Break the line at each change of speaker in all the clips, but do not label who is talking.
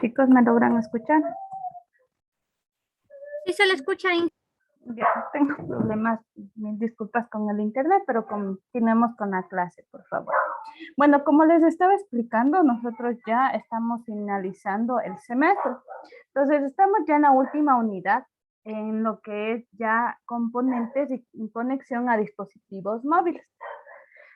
Chicos, ¿me logran escuchar?
Sí se le escucha ahí.
Ya, tengo problemas, mil disculpas con el internet, pero continuemos con la clase, por favor. Bueno, como les estaba explicando, nosotros ya estamos finalizando el semestre. Entonces, estamos ya en la última unidad, en lo que es ya componentes y conexión a dispositivos móviles.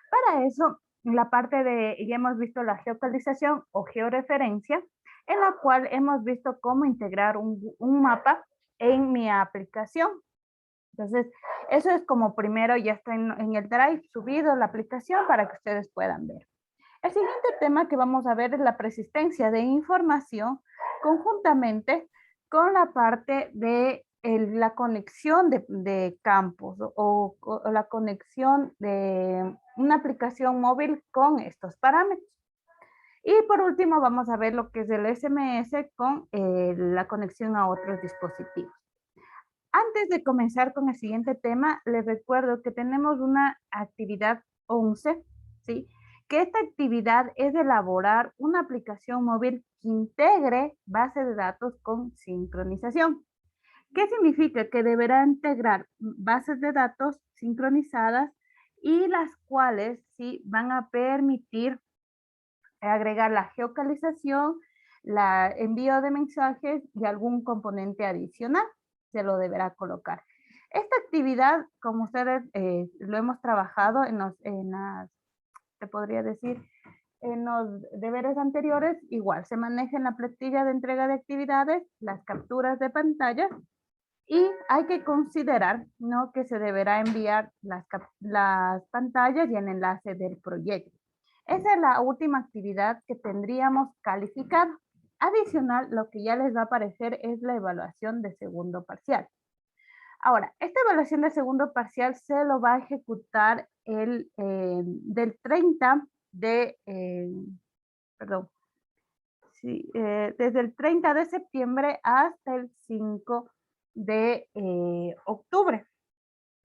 Para eso, la parte de, ya hemos visto la geocalización o georreferencia, en la cual hemos visto cómo integrar un mapa en mi aplicación. Entonces, eso es como primero ya está en el Drive subido la aplicación para que ustedes puedan ver. El siguiente tema que vamos a ver es la persistencia de información conjuntamente con la parte de la conexión de campos o la conexión de una aplicación móvil con estos parámetros. Y por último vamos a ver lo que es el SMS con la conexión a otros dispositivos. Antes de comenzar con el siguiente tema, les recuerdo que tenemos una actividad 11, ¿sí? Que esta actividad es elaborar una aplicación móvil que integre base de datos con sincronización. ¿Qué significa? Que deberá integrar bases de datos sincronizadas y las cuales sí van a permitir agregar la geocalización, el envío de mensajes y algún componente adicional. Se lo deberá colocar. Esta actividad, como ustedes lo hemos trabajado en las, te podría decir, en los deberes anteriores, igual se maneja en la plantilla de entrega de actividades, las capturas de pantalla, y hay que considerar, ¿no?, que se deberá enviar las pantallas y el enlace del proyecto. Esa es la última actividad que tendríamos calificado. Adicional, lo que ya les va a aparecer es la evaluación de segundo parcial. Ahora, esta evaluación de segundo parcial se lo va a ejecutar del 30 de, perdón, sí, desde el 30 de septiembre hasta el 5 de octubre.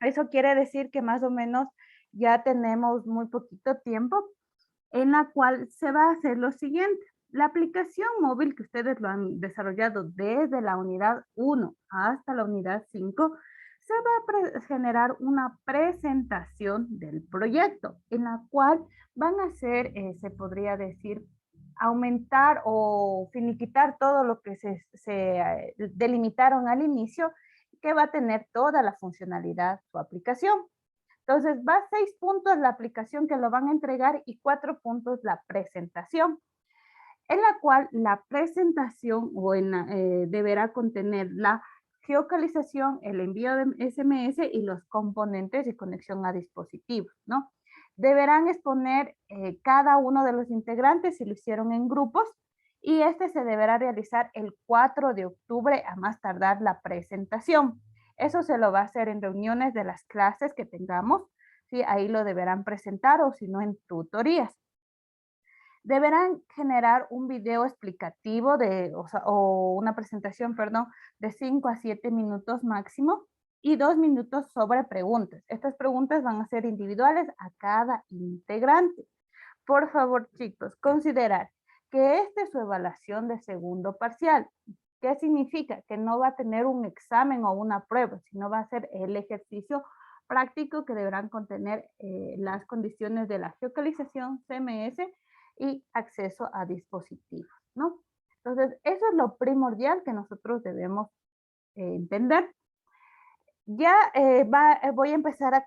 Eso quiere decir que más o menos ya tenemos muy poquito tiempo en la cual se va a hacer lo siguiente. La aplicación móvil que ustedes lo han desarrollado desde la unidad 1 hasta la unidad 5, se va a generar una presentación del proyecto en la cual van a hacer, se podría decir, aumentar o finiquitar todo lo que se delimitaron al inicio, que va a tener toda la funcionalidad su aplicación. Entonces, va a 6 puntos la aplicación que lo van a entregar y 4 puntos la presentación, en la cual la presentación deberá contener la geocalización, el envío de SMS y los componentes de conexión a dispositivos, ¿no? Deberán exponer cada uno de los integrantes si lo hicieron en grupos, y este se deberá realizar el 4 de octubre a más tardar la presentación. Eso se lo va a hacer en reuniones de las clases que tengamos, ¿sí? Ahí lo deberán presentar, o si no en tutorías. Deberán generar un video explicativo o una presentación, perdón, de 5 a 7 minutos máximo y 2 minutos sobre preguntas. Estas preguntas van a ser individuales a cada integrante. Por favor, chicos, considerar que esta es su evaluación de segundo parcial. ¿Qué significa? Que no va a tener un examen o una prueba, sino va a ser el ejercicio práctico que deberán contener las condiciones de la geocalización, CMS y acceso a dispositivos, ¿no? Entonces, eso es lo primordial que nosotros debemos entender. Ya voy a empezar a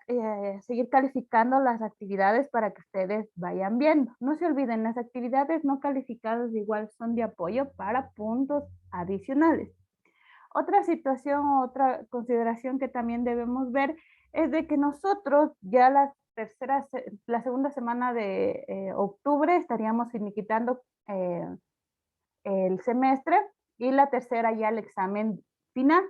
seguir calificando las actividades para que ustedes vayan viendo. No se olviden, las actividades no calificadas igual son de apoyo para puntos adicionales. Otra situación, otra consideración que también debemos ver es de que nosotros ya la segunda semana de octubre estaríamos finiquitando el semestre, y la tercera ya el examen final.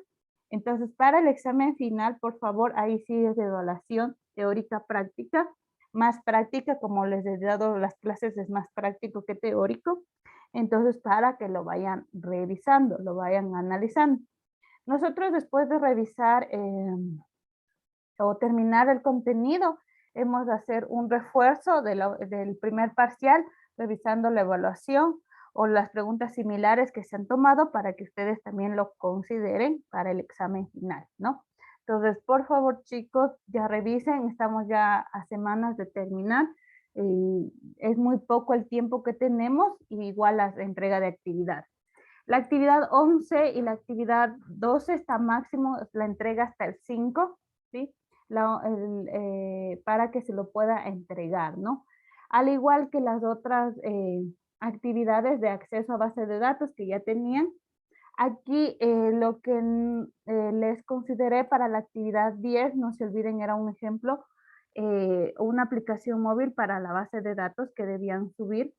Entonces, para el examen final, por favor, ahí sí es de evaluación teórica práctica, más práctica, como les he dado las clases, es más práctico que teórico. Entonces, para que lo vayan revisando, lo vayan analizando. Nosotros, después de revisar o terminar el contenido, hemos de hacer un refuerzo del primer parcial, revisando la evaluación o las preguntas similares que se han tomado para que ustedes también lo consideren para el examen final, ¿no? Entonces, por favor, chicos, ya revisen, estamos ya a semanas de terminar. Es muy poco el tiempo que tenemos y igual la entrega de actividad. La actividad 11 y la actividad 12 está máximo, la entrega hasta el 5, ¿sí? Para que se lo pueda entregar, ¿no? Al igual que las otras actividades de acceso a base de datos que ya tenían. Aquí lo que les consideré para la actividad 10, no se olviden, era un ejemplo, una aplicación móvil para la base de datos que debían subir.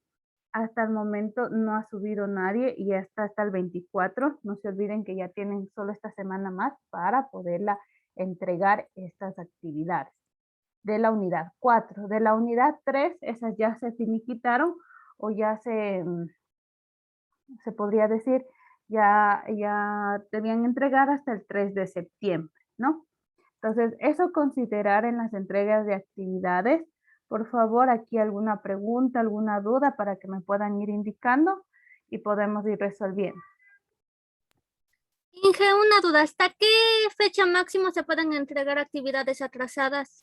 Hasta el momento no ha subido nadie y hasta el 24. No se olviden que ya tienen solo esta semana más para poderla entregar estas actividades. De la unidad 4. De la unidad 3, esas ya se finiquitaron o ya se podría decir, ya debían entregar hasta el 3 de septiembre, ¿no? Entonces, eso considerar en las entregas de actividades. Por favor, aquí alguna pregunta, alguna duda para que me puedan ir indicando y podemos ir resolviendo.
Inge, una duda, ¿hasta qué fecha máximo se pueden entregar actividades atrasadas?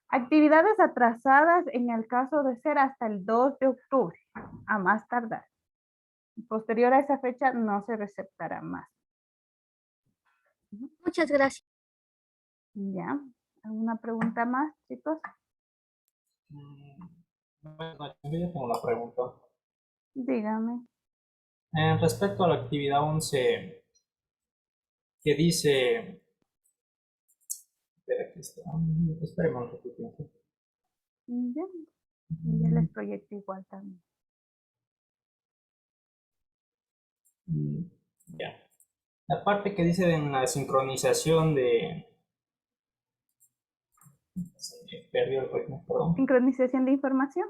Actividades atrasadas en el caso de ser hasta el 2 de octubre, a más tardar. Posterior a esa fecha no se receptará más.
Muchas gracias.
¿Ya? ¿Alguna pregunta más, chicos?
Bueno, yo tengo una pregunta.
Dígame.
Respecto a la actividad 11, que dice... Espera, aquí está. Esperemos un ratito.
Ya, ya les proyecto igual también.
Ya. La parte que dice en la sincronización de... Se me perdió el ritmo, perdón.
Sincronización de información.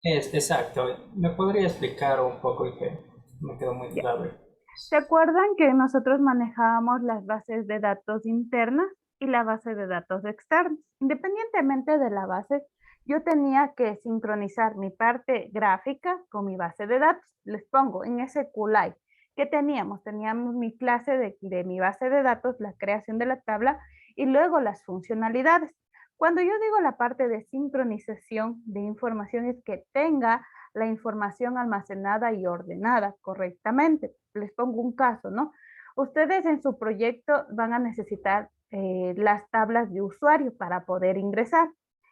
Exacto. ¿Me podría explicar un poco y que me quedó muy claro?
¿Se acuerdan que nosotros manejábamos las bases de datos internas y la base de datos externas? Independientemente de la base, yo tenía que sincronizar mi parte gráfica con mi base de datos. Les pongo en SQLite. ¿Qué teníamos? Teníamos mi clase de mi base de datos, la creación de la tabla y luego las funcionalidades. Cuando yo digo la parte de sincronización de información es que tenga la información almacenada y ordenada correctamente. Les pongo un caso, ¿no? Ustedes en su proyecto van a necesitar las tablas de usuario para poder ingresar.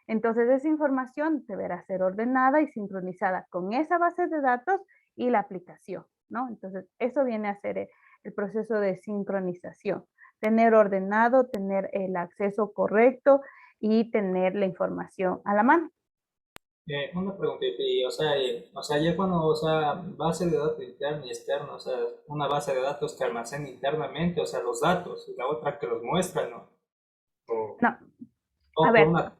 Entonces esa información deberá ser ordenada y sincronizada con esa base de datos y la aplicación, ¿no? Entonces eso viene a ser el proceso de sincronización. Tener ordenado, tener el acceso correcto y tener la información a la mano.
Una preguntita, o sea, ya cuando, o sea, base de datos interna y externa, o sea, una base de datos que almacena internamente, o sea, los datos, y la otra que los muestra, ¿no?
No,
O
a
por
ver.
una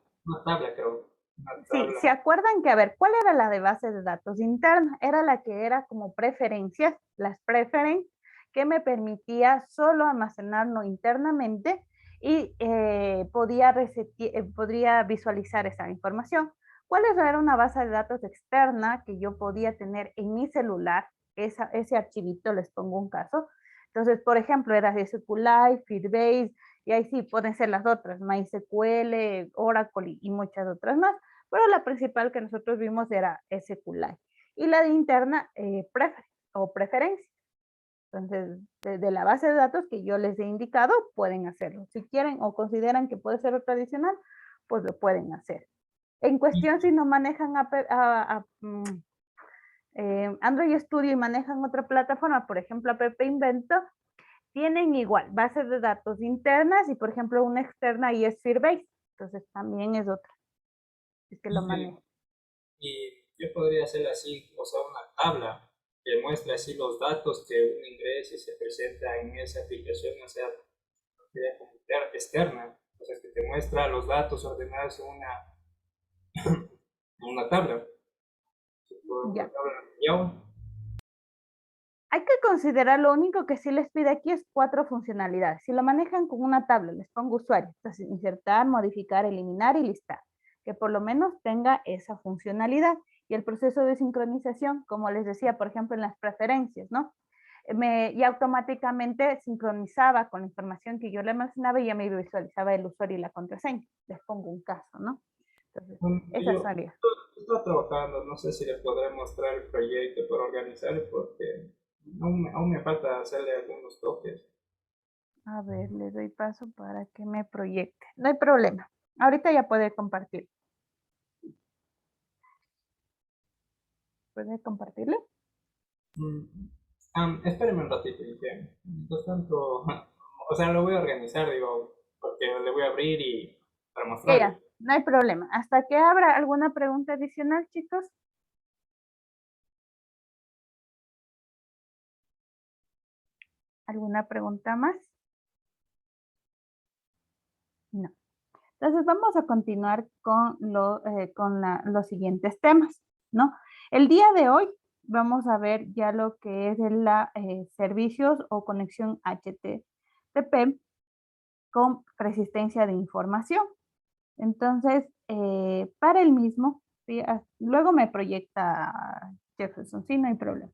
tabla, creo. Una
Sí,
tabla.
¿se acuerdan que, a ver, cuál era la de base de datos interna? Era la que era como preferencias, las preferences, que me permitía solo almacenarlo internamente y podría visualizar esa información. ¿Cuál era una base de datos externa que yo podía tener en mi celular? Ese archivito, les pongo un caso. Entonces, por ejemplo, era SQLite, Firebase, y ahí sí pueden ser las otras, MySQL, Oracle y muchas otras más, pero la principal que nosotros vimos era SQLite. Y la de interna, preferencia. Entonces, desde la base de datos que yo les he indicado, pueden hacerlo. Si quieren o consideran que puede ser tradicional, pues lo pueden hacer. En cuestión, si no manejan Android Studio y manejan otra plataforma, por ejemplo, App Invento, tienen igual bases de datos internas y, por ejemplo, una externa y es Firebase. Entonces, también es otra. Es que lo manejan.
Y yo podría hacer así, o sea, una tabla que muestre así los datos que un ingresa y se presenta en esa aplicación, o sea, como externa, o sea, que te muestra los datos ordenados en una tabla.
Ya.
¿Ya?
Hay que considerar, lo único que sí les pide aquí es 4 funcionalidades. Si lo manejan con una tabla, les pongo usuario. Entonces, insertar, modificar, eliminar y listar. Que por lo menos tenga esa funcionalidad. Y el proceso de sincronización, como les decía, por ejemplo, en las preferencias, ¿no? Y automáticamente sincronizaba con la información que yo le almacenaba y ya me visualizaba el usuario y la contraseña. Les pongo un caso, ¿no? Entonces, esa
Yo
sería.
estoy trabajando, no sé si les podré mostrar el proyecto para organizar porque aún me falta hacerle algunos toques.
A ver, le doy paso para que me proyecte. No hay problema. Ahorita ya puede compartir. ¿Puede compartirle?
Espéreme un ratito, Inge. Mientras tanto, o sea, lo voy a organizar, digo, porque le voy a abrir y para
Ya, ya,
mostrarle.
no hay problema. Hasta que abra alguna pregunta adicional, chicos. ¿Alguna pregunta más? No. Entonces vamos a continuar con, los siguientes temas, ¿no? El día de hoy vamos a ver ya lo que es la servicios o conexión HTTP con persistencia de información. Entonces, para el mismo, ¿sí? Luego me proyecta Jefferson, sí, no hay problema.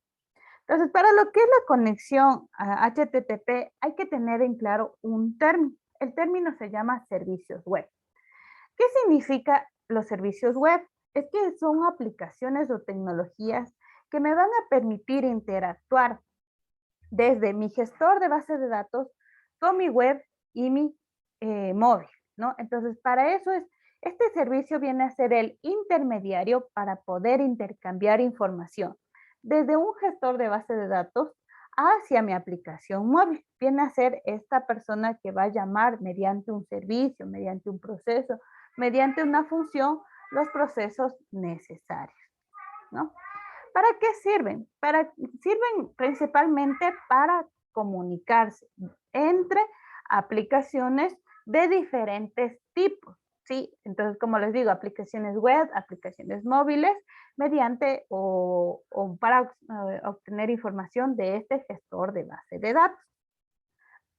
Entonces, para lo que es la conexión a HTTP, hay que tener en claro un término. El término se llama servicios web. ¿Qué significa los servicios web? Es que son aplicaciones o tecnologías que me van a permitir interactuar desde mi gestor de base de datos con mi web y mi móvil, ¿no? Entonces, para eso este servicio viene a ser el intermediario para poder intercambiar información desde un gestor de base de datos hacia mi aplicación móvil. Viene a ser esta persona que va a llamar mediante un servicio, mediante un proceso, mediante una función, los procesos necesarios, ¿no? ¿Para qué sirven? Sirven principalmente para comunicarse entre aplicaciones de diferentes tipos, ¿sí? Entonces, como les digo, aplicaciones web, aplicaciones móviles, mediante o para obtener información de este gestor de base de datos.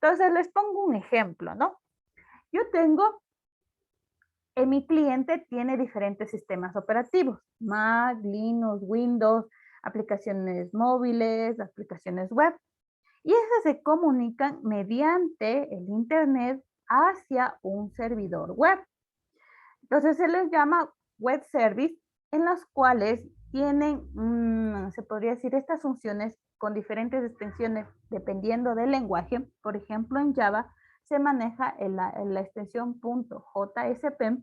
Entonces, les pongo un ejemplo, ¿no? Yo tengo mi cliente tiene diferentes sistemas operativos, Mac, Linux, Windows, aplicaciones móviles, aplicaciones web, y esas se comunican mediante el Internet hacia un servidor web. Entonces se les llama web service, en las cuales tienen, se podría decir, estas funciones con diferentes extensiones dependiendo del lenguaje. Por ejemplo, en Java se maneja la extensión .jsp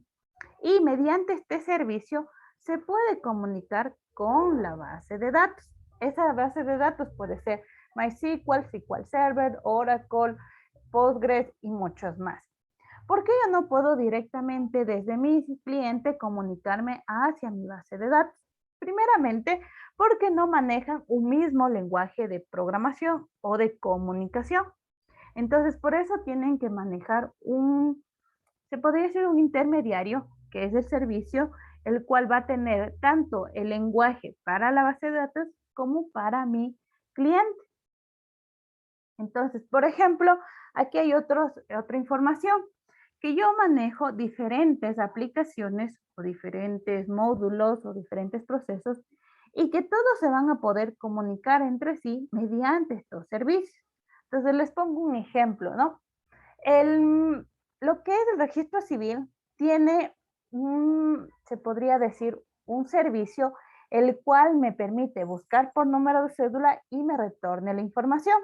y mediante este servicio se puede comunicar con la base de datos. Esa base de datos puede ser MySQL, SQL Server, Oracle, Postgres y muchos más. ¿Por qué yo no puedo directamente desde mi cliente comunicarme hacia mi base de datos? Primeramente, porque no manejan un mismo lenguaje de programación o de comunicación. Entonces, por eso tienen que manejar se podría decir un intermediario, que es el servicio, el cual va a tener tanto el lenguaje para la base de datos como para mi cliente. Entonces, por ejemplo, aquí hay otra información, que yo manejo diferentes aplicaciones o diferentes módulos o diferentes procesos y que todos se van a poder comunicar entre sí mediante estos servicios. Entonces, les pongo un ejemplo, ¿no? Lo que es el registro civil tiene se podría decir, un servicio el cual me permite buscar por número de cédula y me retorne la información.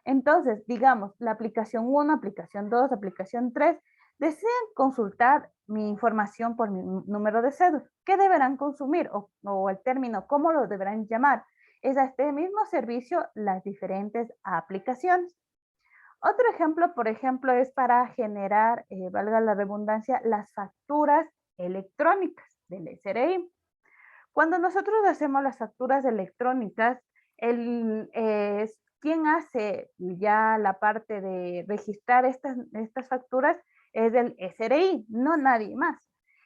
Entonces, digamos, la aplicación 1, aplicación 2, aplicación 3, desean consultar mi información por mi número de cédula. ¿Qué deberán consumir? O el término, ¿cómo lo deberán llamar? Es a este mismo servicio las diferentes aplicaciones. Otro ejemplo, por ejemplo, es para generar, valga la redundancia, las facturas electrónicas del SRI. Cuando nosotros hacemos las facturas electrónicas, quien hace ya la parte de registrar estas facturas es el SRI, no nadie más.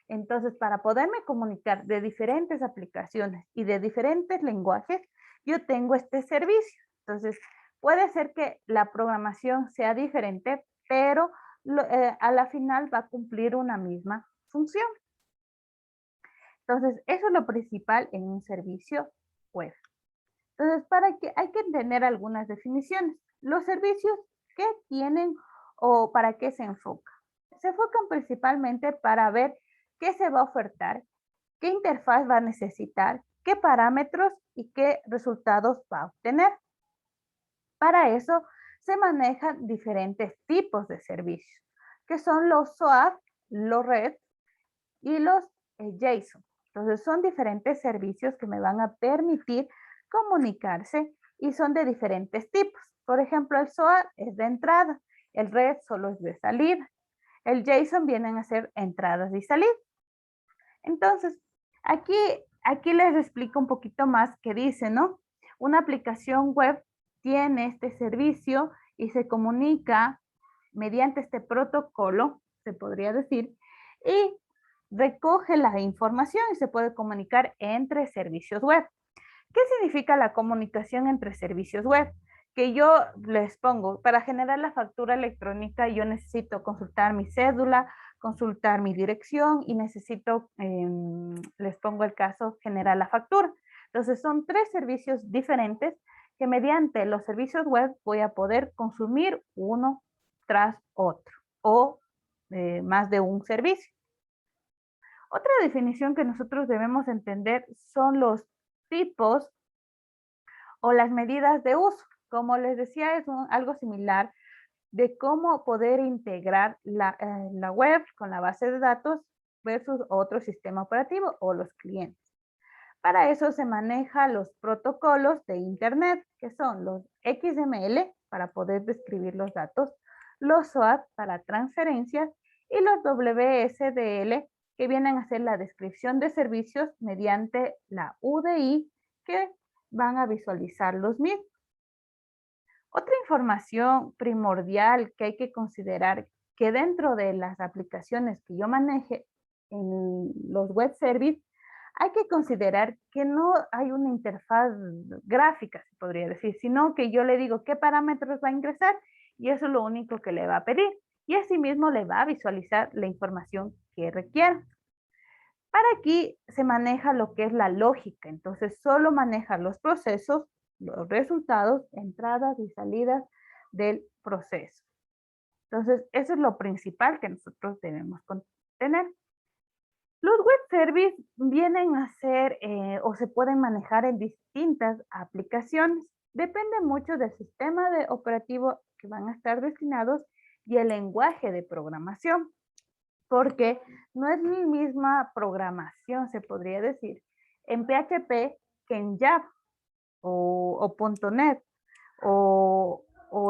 Entonces, para poderme comunicar de diferentes aplicaciones y de diferentes lenguajes, yo tengo este servicio. Entonces, puede ser que la programación sea diferente, pero a la final va a cumplir una misma función. Entonces, eso es lo principal en un servicio web. Entonces, para que hay que tener algunas definiciones. Los servicios, ¿qué tienen o para qué se enfocan? Se enfocan principalmente para ver qué se va a ofertar, qué interfaz va a necesitar, qué parámetros y qué resultados va a obtener. Para eso se manejan diferentes tipos de servicios, que son los SOAP, los RED y los JSON. Entonces son diferentes servicios que me van a permitir comunicarse y son de diferentes tipos. Por ejemplo, el SOAP es de entrada, el RED solo es de salida, el JSON vienen a ser entradas y salidas. Entonces, aquí les explico un poquito más qué dice, ¿no? Una aplicación web tiene este servicio y se comunica mediante este protocolo, se podría decir, y recoge la información y se puede comunicar entre servicios web. ¿Qué significa la comunicación entre servicios web? Que yo les pongo, para generar la factura electrónica, yo necesito consultar mi cédula, consultar mi dirección y necesito, les pongo el caso, generar la factura. Entonces son 3 servicios diferentes que mediante los servicios web voy a poder consumir uno tras otro o más de un servicio. Otra definición que nosotros debemos entender son los tipos o las medidas de uso. Como les decía, es algo similar de cómo poder integrar la web con la base de datos versus otro sistema operativo o los clientes. Para eso se manejan los protocolos de Internet, que son los XML para poder describir los datos, los SOAP para transferencias y los WSDL que vienen a ser la descripción de servicios mediante la UDI que van a visualizar los mismos. Otra información primordial que hay que considerar que dentro de las aplicaciones que yo maneje en los web service, hay que considerar que no hay una interfaz gráfica, se podría decir, sino que yo le digo qué parámetros va a ingresar y eso es lo único que le va a pedir. Y asimismo le va a visualizar la información que requiera. Para aquí se maneja lo que es la lógica, entonces solo maneja los procesos, los resultados, entradas y salidas del proceso. Entonces, eso es lo principal que nosotros debemos tener. Los web service vienen a ser o se pueden manejar en distintas aplicaciones. Depende mucho del sistema de operativo que van a estar destinados y el lenguaje de programación, porque no es la misma programación, se podría decir, en PHP que en Java o .NET o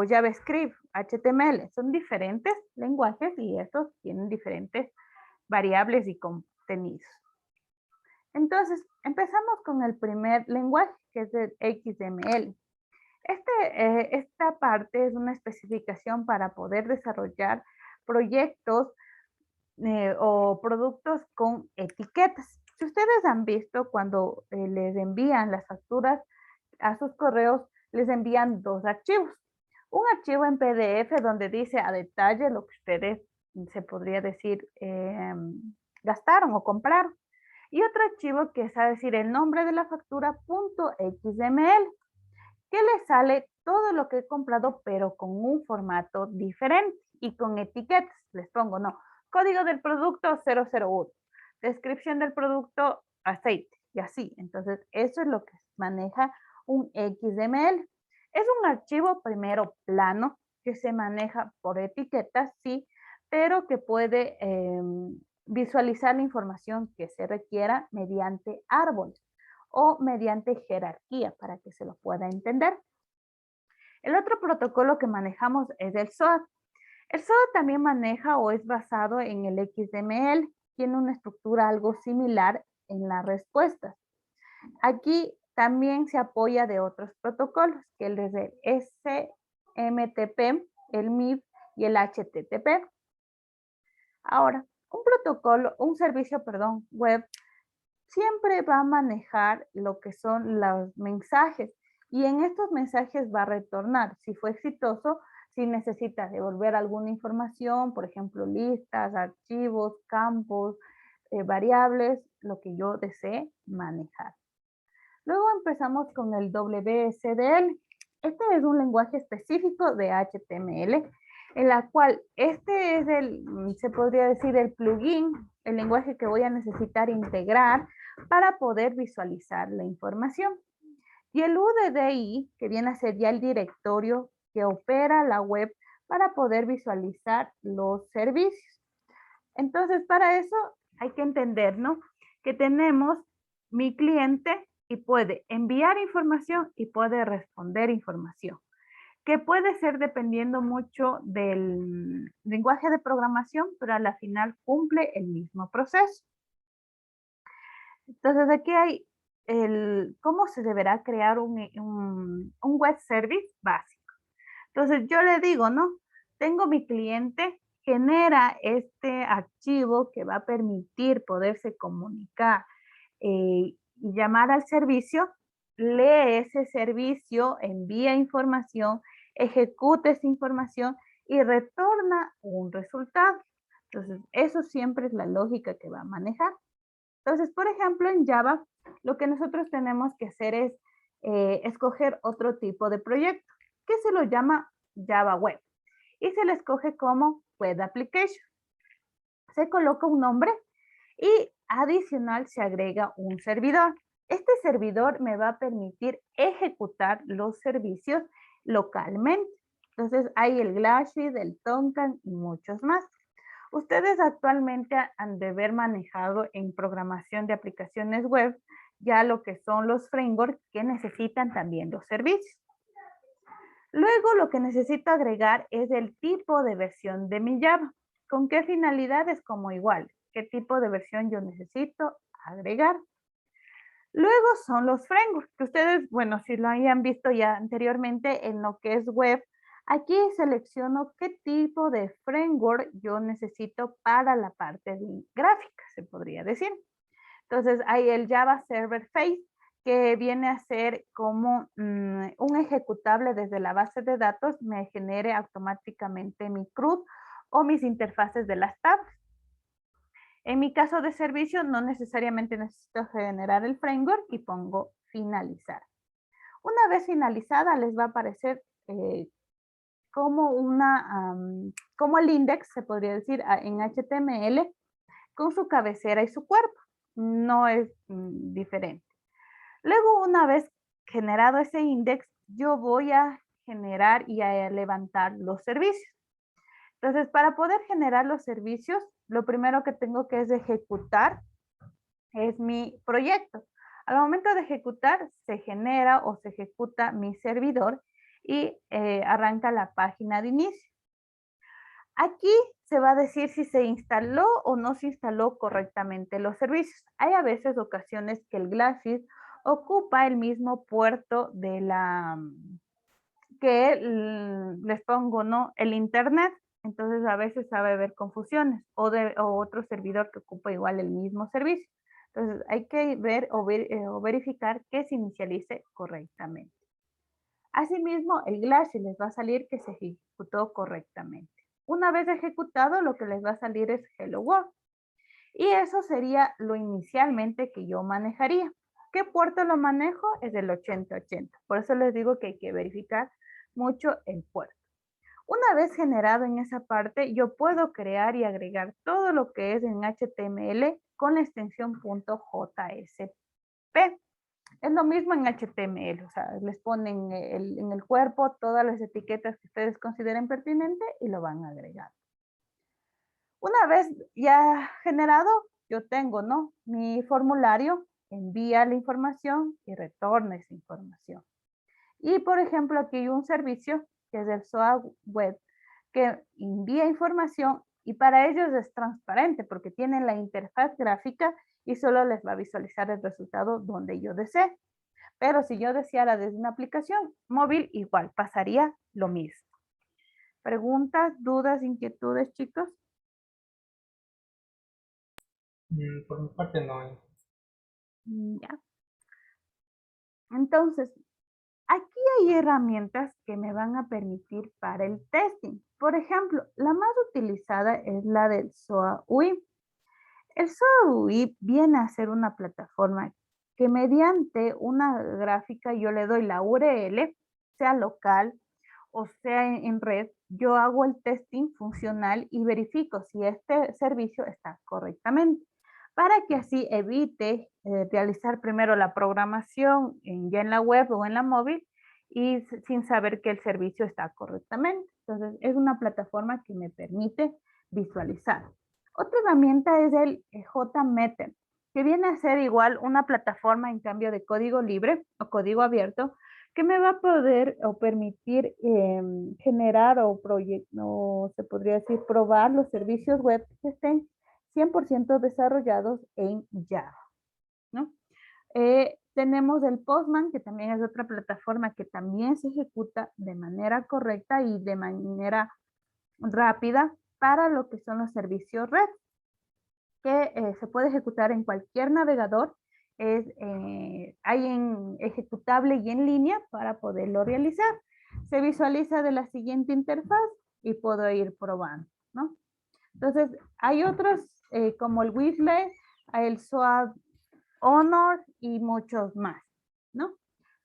JavaScript, HTML. Son diferentes lenguajes y estos tienen diferentes variables y contenidos. Entonces, empezamos con el primer lenguaje, que es el XML. Esta parte es una especificación para poder desarrollar proyectos o productos con etiquetas. Si ustedes han visto cuando les envían las facturas a sus correos, les envían 2 archivos. Un archivo en PDF donde dice a detalle lo que ustedes, se podría decir, gastaron o compraron. Y otro archivo que es a decir el nombre de la factura .xml, que le sale todo lo que he comprado, pero con un formato diferente y con etiquetas. Les pongo, no, código del producto 001, descripción del producto aceite y así. Entonces, eso es lo que maneja un XML. Es un archivo primero plano que se maneja por etiquetas, sí, pero que puede visualizar la información que se requiera mediante árboles o mediante jerarquía para que se lo pueda entender. El otro protocolo que manejamos es el SOAP. El SOAP también maneja o es basado en el XML, tiene una estructura algo similar en las respuestas. Aquí también se apoya de otros protocolos, que es el SMTP, el MIB y el HTTP. Ahora, un servicio web siempre va a manejar lo que son los mensajes y en estos mensajes va a retornar si fue exitoso, si necesita devolver alguna información, por ejemplo, listas, archivos, campos, variables, lo que yo desee manejar. Luego empezamos con el WSDL. Este es un lenguaje específico de HTML, en la cual este es se podría decir el plugin, el lenguaje que voy a necesitar integrar para poder visualizar la información. Y el UDDI, que viene a ser ya el directorio que opera la web para poder visualizar los servicios. Entonces, para eso hay que entender, ¿no? Que tenemos mi cliente y puede enviar información y puede responder información, que puede ser dependiendo mucho del lenguaje de programación, pero a la final cumple el mismo proceso. Entonces, aquí hay cómo se deberá crear un web service básico. Entonces, yo le digo, ¿no? Tengo mi cliente, genera este archivo que va a permitir poderse comunicar y llamar al servicio, lee ese servicio, envía información, ejecuta esa información y retorna un resultado. Entonces, eso siempre es la lógica que va a manejar. Entonces, por ejemplo, en Java, lo que nosotros tenemos que hacer es escoger otro tipo de proyecto, que se lo llama Java Web. Y se le escoge como Web Application. Se coloca un nombre y adicional se agrega un servidor. Este servidor me va a permitir ejecutar los servicios localmente. Entonces, hay el Glassheet, el Tonkan y muchos más. Ustedes actualmente han de haber manejado en programación de aplicaciones web ya lo que son los frameworks que necesitan también los servicios. Luego lo que necesito agregar es el tipo de versión de mi Java. ¿Con qué finalidades? Como igual, ¿qué tipo de versión yo necesito agregar? Luego son los frameworks, que ustedes, bueno, si lo hayan visto ya anteriormente en lo que es web, aquí selecciono qué tipo de framework yo necesito para la parte de gráfica, se podría decir. Entonces hay el Java Server Face, que viene a ser como un ejecutable desde la base de datos, me genere automáticamente mi CRUD o mis interfaces de las tablas. En mi caso de servicio, no necesariamente necesito generar el framework y pongo finalizar. Una vez finalizada, les va a aparecer como el index, se podría decir, en HTML, con su cabecera y su cuerpo. No es diferente. Luego, una vez generado ese index, yo voy a generar y a levantar los servicios. Entonces, para poder generar los servicios, lo primero que tengo que es ejecutar es mi proyecto. Al momento de ejecutar, se genera o se ejecuta mi servidor y arranca la página de inicio. Aquí se va a decir si se instaló o no se instaló correctamente los servicios. Hay a veces ocasiones que el Glassheet ocupa el mismo puerto de que les pongo, ¿no? El internet. Entonces a veces sabe haber confusiones o otro servidor que ocupa igual el mismo servicio. Entonces hay que ver o verificar que se inicialice correctamente. Asimismo, el Glassheet les va a salir que se ejecutó correctamente. Una vez ejecutado, lo que les va a salir es Hello World. Y eso sería lo inicialmente que yo manejaría. ¿Qué puerto lo manejo? Es el 8080. Por eso les digo que hay que verificar mucho el puerto. Una vez generado en esa parte, yo puedo crear y agregar todo lo que es en HTML con la extensión .jsp. Es lo mismo en HTML, o sea, les ponen en el cuerpo todas las etiquetas que ustedes consideren pertinentes y lo van a agregar. Una vez ya generado, yo tengo, ¿no? Mi formulario, envía la información y retorna esa información. Y por ejemplo, aquí hay un servicio que es el SOA Web que envía información y para ellos es transparente porque tienen la interfaz gráfica y solo les va a visualizar el resultado donde yo desee. Pero si yo deseara desde una aplicación móvil, igual pasaría lo mismo. ¿Preguntas, dudas, inquietudes, chicos?
Por mi parte no.
Ya. Entonces, aquí hay herramientas que me van a permitir para el testing. Por ejemplo, la más utilizada es la del SOA UI. El SOADWIP viene a ser una plataforma que mediante una gráfica yo le doy la URL, sea local o sea en red, yo hago el testing funcional y verifico si este servicio está correctamente, para que así evite realizar primero la programación ya en la web o en la móvil y sin saber que el servicio está correctamente. Entonces, es una plataforma que me permite visualizar. Otra herramienta es el JMeter, que viene a ser igual una plataforma en cambio de código libre o código abierto, que me va a poder o permitir generar o se podría decir probar los servicios web que estén 100% desarrollados en Java, ¿no? Tenemos el Postman, que también es otra plataforma que también se ejecuta de manera correcta y de manera rápida para lo que son los servicios red, que se puede ejecutar en cualquier navegador. Hay en ejecutable y en línea para poderlo realizar. Se visualiza de la siguiente interfaz y puedo ir probando, ¿no? Entonces, hay otros como el Weasley, el SOAD Honor y muchos más, ¿no?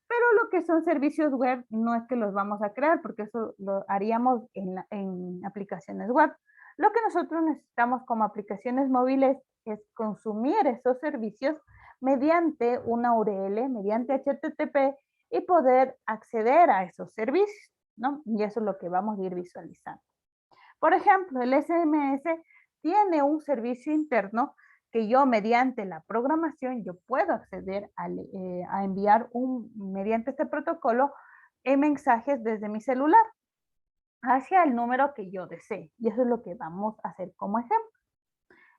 Pero lo que son servicios web no es que los vamos a crear porque eso lo haríamos en aplicaciones web. Lo que nosotros necesitamos como aplicaciones móviles es consumir esos servicios mediante una URL, mediante HTTP y poder acceder a esos servicios, ¿no? Y eso es lo que vamos a ir visualizando. Por ejemplo, el SMS tiene un servicio interno que yo mediante la programación yo puedo acceder a enviar mediante este protocolo mensajes desde mi celular hacia el número que yo desee. Y eso es lo que vamos a hacer como ejemplo.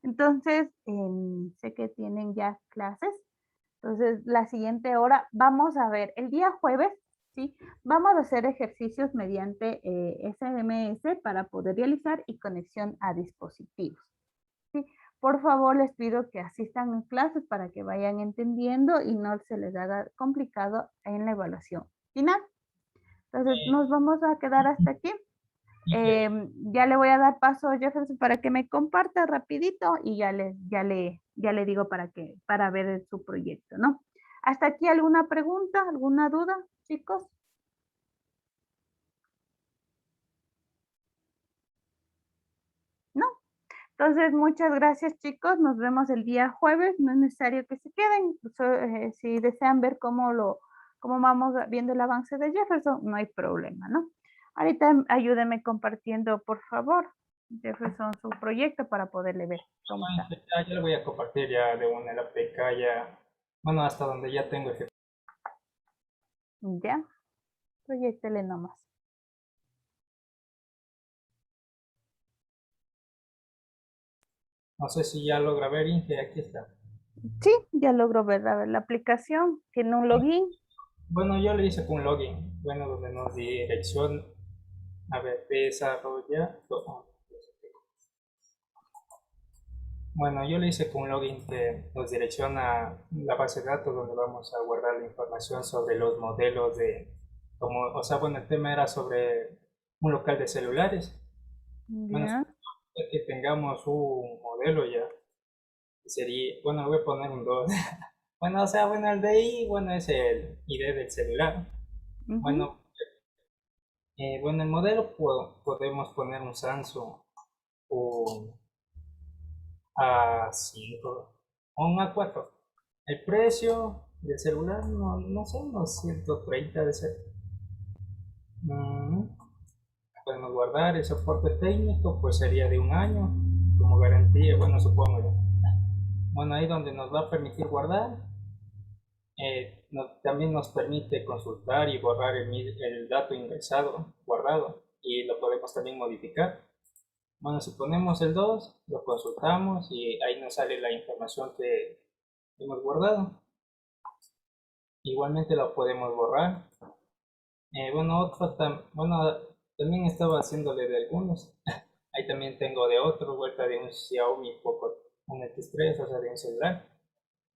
Entonces, sé que tienen ya clases. Entonces, la siguiente hora vamos a ver el día jueves, ¿sí? Vamos a hacer ejercicios mediante SMS para poder realizar y conexión a dispositivos. ¿Sí? Por favor, les pido que asistan a clases para que vayan entendiendo y no se les haga complicado en la evaluación final. Entonces, nos vamos a quedar hasta aquí. Ya le voy a dar paso a Jefferson para que me comparta rapidito y ya le digo para ver su proyecto, ¿no? ¿Hasta aquí alguna pregunta, alguna duda, chicos? ¿No? Entonces, muchas gracias, chicos. Nos vemos el día jueves. No es necesario que se queden. Si desean ver cómo vamos viendo el avance de Jefferson, no hay problema, ¿no? Ahorita ayúdeme compartiendo, por favor, Jefferson, su proyecto para poderle ver cómo está.
Ya le voy a compartir ya de una la APK ya, bueno, hasta donde ya tengo ejemplo.
¿Ya? Proyectele nomás.
No sé si ya logra ver, Inge, aquí está.
Sí, ya logro ver. A ver, la aplicación tiene un login.
Bueno, yo le hice con login, bueno, donde nos direcciona, a ver, desarrolla, bueno, yo le hice con un login que nos direcciona a la base de datos donde vamos a guardar la información sobre los modelos como, o sea, bueno, el tema era sobre un local de celulares. Bueno,
Ya.
que tengamos un modelo ya, sería, bueno, voy a poner un 2. Bueno, o sea, bueno, el DI, bueno, es el ID del celular. Bueno, bueno, el modelo podemos poner un Samsung, un A5 o un A4. El precio del celular, no sé, unos 130 de ser. Mm, Podemos guardar el soporte técnico, pues sería de un año como garantía, bueno, supongo yo. Bueno, ahí donde nos va a permitir guardar, también nos permite consultar y borrar el dato ingresado, guardado, y lo podemos también modificar. Bueno, si ponemos el 2 lo consultamos y ahí nos sale la información que hemos guardado. Igualmente lo podemos borrar. Bueno, bueno, también estaba haciéndole de algunos. Ahí también tengo de otro, vuelta de un Xiaomi Poco, un X3, o sea, de un celular,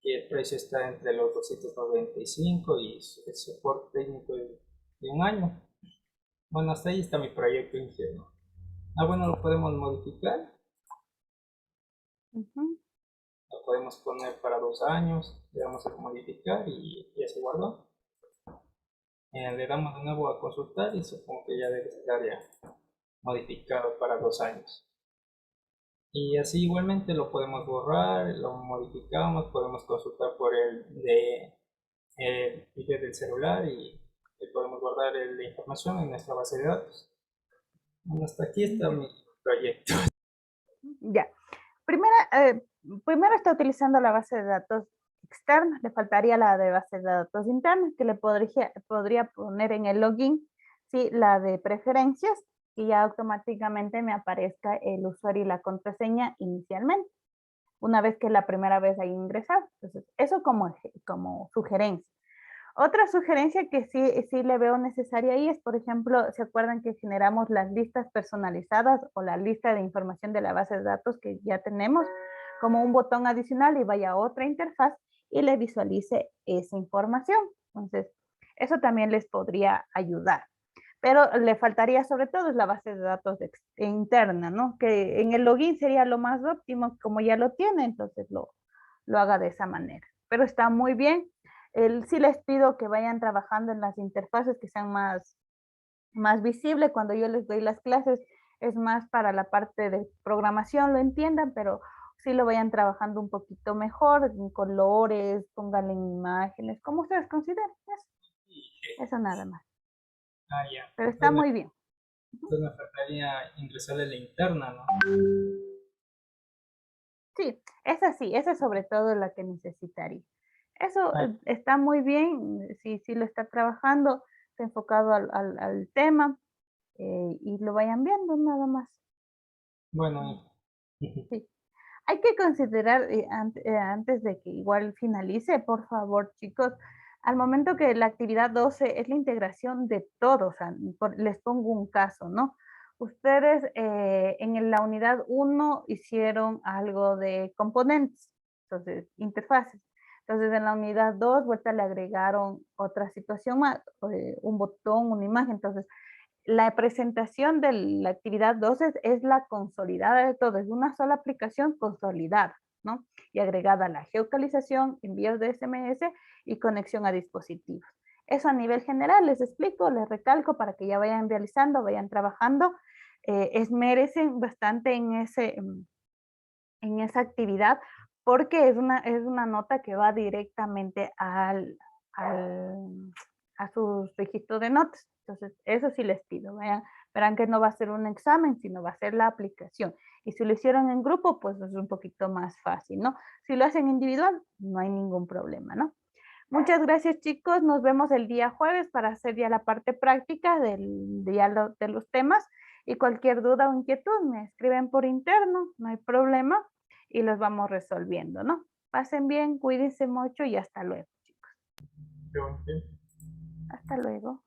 que el precio está entre los 295 y el soporte técnico de un año. Bueno, hasta ahí está mi proyecto ingenuo. Bueno, lo podemos modificar. Lo podemos poner para 2 años, le damos a modificar y ya se guardó. Le damos de nuevo a consultar y supongo que ya debe estar ya modificado para 2 años. Y así igualmente lo podemos borrar, lo modificamos, podemos consultar por el ID del celular y podemos guardar la información en nuestra base de datos. Bueno, hasta aquí está mi proyecto.
Ya. Primero está utilizando la base de datos externa, le faltaría la de base de datos interna, que le podría poner en el login, sí, la de preferencias, y ya automáticamente me aparezca el usuario y la contraseña inicialmente, una vez que la primera vez haya ingresado. Entonces, eso como sugerencia. Otra sugerencia que sí le veo necesaria ahí es, por ejemplo, ¿se acuerdan que generamos las listas personalizadas o la lista de información de la base de datos que ya tenemos? Como un botón adicional y vaya a otra interfaz y le visualice esa información. Entonces, eso también les podría ayudar. Pero le faltaría sobre todo es la base de datos interna, ¿no? Que en el login sería lo más óptimo, como ya lo tiene, entonces lo haga de esa manera. Pero está muy bien. Sí les pido que vayan trabajando en las interfaces que sean más visibles. Cuando yo les doy las clases es más para la parte de programación, lo entiendan, pero sí lo vayan trabajando un poquito mejor, en colores, pónganle en imágenes, como ustedes consideren. Eso nada más.
Ya.
Pero está muy bien.
Entonces me faltaría ingresarle la interna, ¿no?
Sí, esa sí, esa es sobre todo la que necesitaría. Eso está muy bien, si lo está trabajando, está enfocado al tema y lo vayan viendo nada más.
Bueno,
Sí. Hay que considerar antes de que igual finalice, por favor, chicos, al momento que la actividad 12 es la integración de todos, o sea, les pongo un caso, ¿no? Ustedes en la unidad 1 hicieron algo de componentes, entonces, interfaces. Entonces, en la unidad 2, vuelta le agregaron otra situación más, un botón, una imagen. Entonces, la presentación de la actividad 12 es la consolidada de todo, es una sola aplicación consolidada, ¿no? Y agregada a la geocalización, envíos de SMS y conexión a dispositivos. Eso a nivel general, les explico, les recalco para que ya vayan realizando, vayan trabajando, esmerecen bastante en esa actividad porque es una nota que va directamente a sus registros de notas. Entonces, eso sí les pido. Verán que no va a ser un examen, sino va a ser la aplicación. Y si lo hicieron en grupo, pues es un poquito más fácil, ¿no? Si lo hacen individual, no hay ningún problema, ¿no? Muchas gracias, chicos. Nos vemos el día jueves para hacer ya la parte práctica de los temas. Y cualquier duda o inquietud me escriben por interno, no hay problema. Y los vamos resolviendo, ¿no? Pasen bien, cuídense mucho y hasta luego, chicos.
yo
Hasta luego.